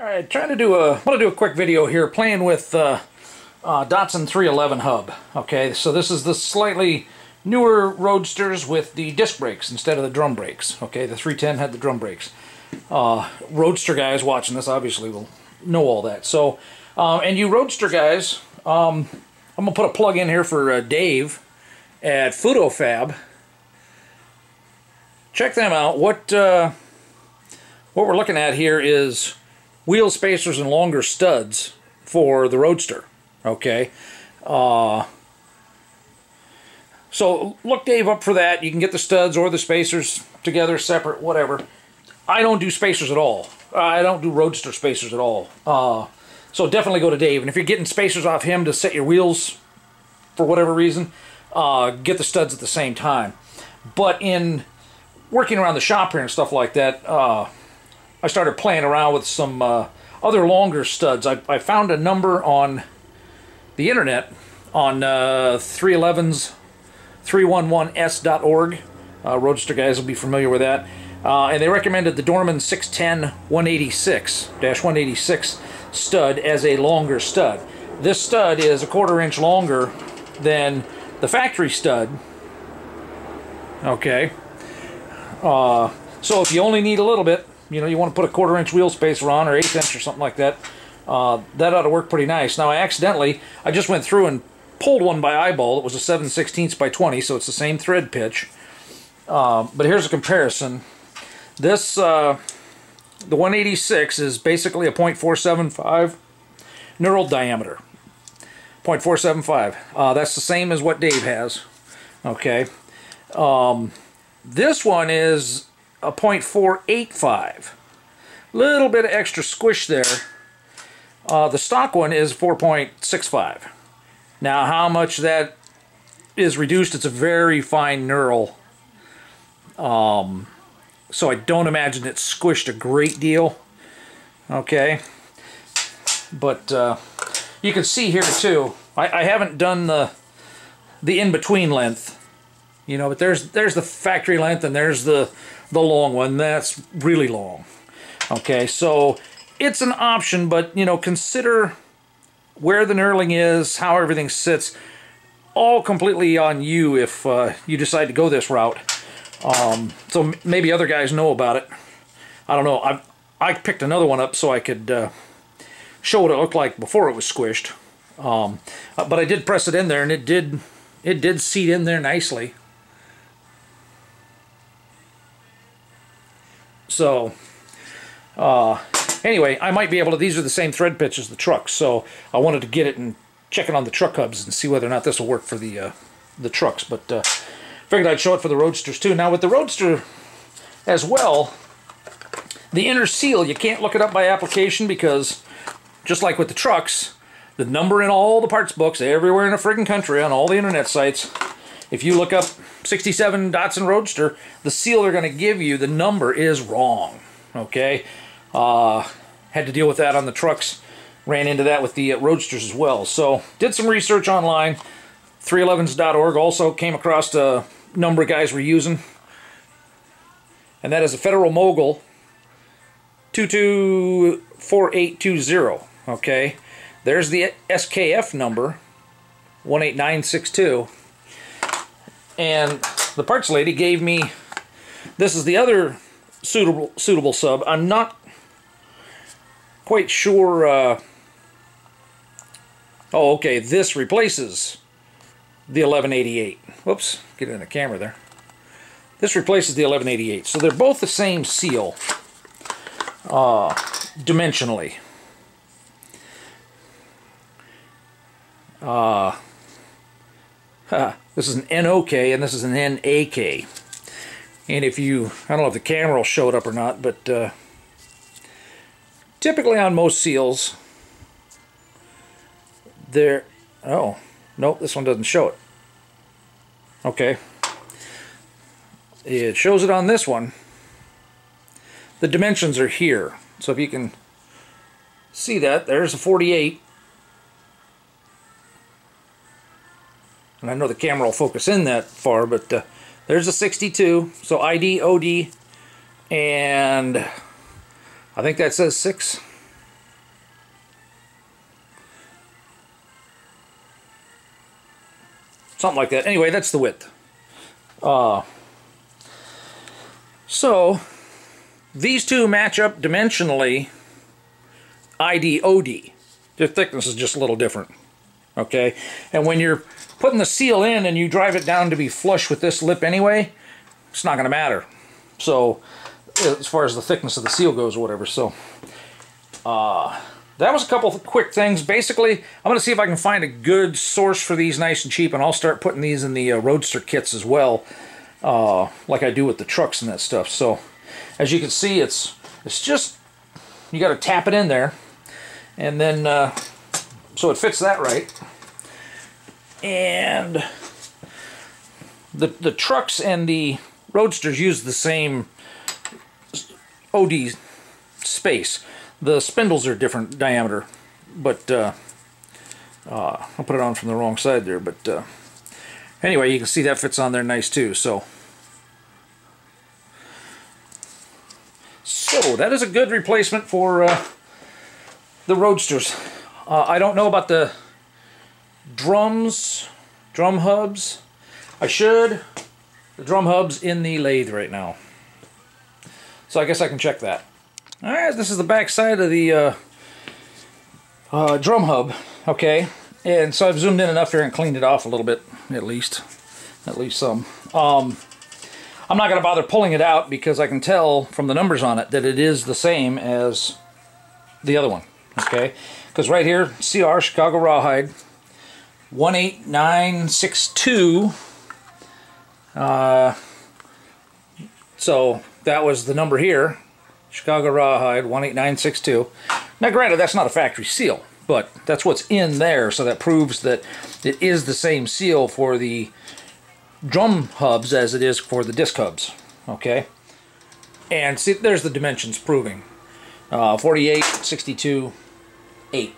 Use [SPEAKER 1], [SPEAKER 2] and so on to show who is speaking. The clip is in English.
[SPEAKER 1] Alright, I want to do a quick video here playing with Datsun 311 hub. Okay, so this is the slightly newer roadsters with the disc brakes instead of the drum brakes. Okay, the 310 had the drum brakes. Roadster guys watching this obviously will know all that. So, and you roadster guys, I'm going to put a plug in here for Dave at FudoFab. Check them out. What we're looking at here is wheel spacers and longer studs for the roadster. Okay, so look Dave up for that. You can get the studs or the spacers together, separate, whatever. I don't do spacers at all. I don't do roadster spacers at all. So definitely go to Dave. And if you're getting spacers off him to set your wheels for whatever reason, get the studs at the same time. But in working around the shop here and stuff like that, I started playing around with some other longer studs. I found a number on the internet on 311's 311s.org. Roadster guys will be familiar with that. And they recommended the Dorman 610-186 stud as a longer stud. This stud is a 1/4 inch longer than the factory stud. Okay. So if you only need a little bit, you know, you want to put a 1/4 inch wheel spacer on, or 1/8 inch or something like that, that ought to work pretty nice. Now I just went through and pulled one by eyeball. It was a 7/16 by 20, so it's the same thread pitch. But here's a comparison. This, the 186 is basically a .475 knurled diameter. 0.475. That's the same as what Dave has. Okay. This one is a .485. Little bit of extra squish there. The stock one is 4.65. Now how much that is reduced, it's a very fine knurl. So I don't imagine it's squished a great deal. Okay. But you can see here too, I haven't done the in-between length. You know, but there's the factory length and there's the long one. That's really long. Okay, so it's an option, but you know, consider where the knurling is, how everything sits. All completely on you if you decide to go this route. So maybe other guys know about it. I don't know. I picked another one up so I could show what it looked like before it was squished. But I did press it in there, and it did seat in there nicely. So, anyway, I might be able to, these are the same thread pitch as the trucks, so I wanted to get it and check it on the truck hubs and see whether or not this will work for the trucks, but figured I'd show it for the roadsters too. Now with the roadster as well, the inner seal, you can't look it up by application because, just like with the trucks, the number in all the parts books, everywhere in the friggin' country, on all the internet sites, if you look up 67 Datsun Roadster, the seal they're going to give you, the number is wrong. Okay? Had to deal with that on the trucks. Ran into that with the roadsters as well. So, did some research online. 311s.org also came across a number of guys were using. And that is a Federal Mogul 224820. Okay? There's the SKF number, 18962. And the parts lady gave me, this is the other suitable sub. I'm not quite sure, oh okay, this replaces the 1188. Whoops, get it in the camera there. This replaces the 1188. So they're both the same seal, dimensionally. This is an NOK and this is an NAK. And if you, I don't know if the camera will show it up or not, but typically on most seals, there, oh, nope, this one doesn't show it. Okay. It shows it on this one. The dimensions are here. So if you can see that, there's a 48. And I know the camera will focus in that far, but there's a 62. So ID, OD, and I think that says 6. Something like that. Anyway, that's the width. So these two match up dimensionally ID OD. Their thickness is just a little different. Okay? And when you're putting the seal in and you drive it down to be flush with this lip anyway, it's not going to matter. So as far as the thickness of the seal goes or whatever. So that was a couple of quick things. Basically, I'm going to see if I can find a good source for these nice and cheap, and I'll start putting these in the Roadster kits as well, like I do with the trucks and that stuff. So, as you can see, it's just, you got to tap it in there, and then, so it fits that right. And the trucks and the Roadsters use the same OD space. The spindles are different diameter, but I'll put it on from the wrong side there. But anyway, you can see that fits on there nice too. So that is a good replacement for the Roadsters. I don't know about the drum hubs. I should. The drum hub's in the lathe right now, so I guess I can check that. Alright, this is the back side of the drum hub, okay, and so I've zoomed in enough here and cleaned it off a little bit, at least some. I'm not going to bother pulling it out because I can tell from the numbers on it that it is the same as the other one, okay, because right here, CR, Chicago Rawhide, 18962, so that was the number here. Chicago Rawhide 18962. Now granted, that's not a factory seal, but that's what's in there, so that proves that it is the same seal for the drum hubs as it is for the disc hubs. Okay? And see, there's the dimensions proving. 48, 62, 8.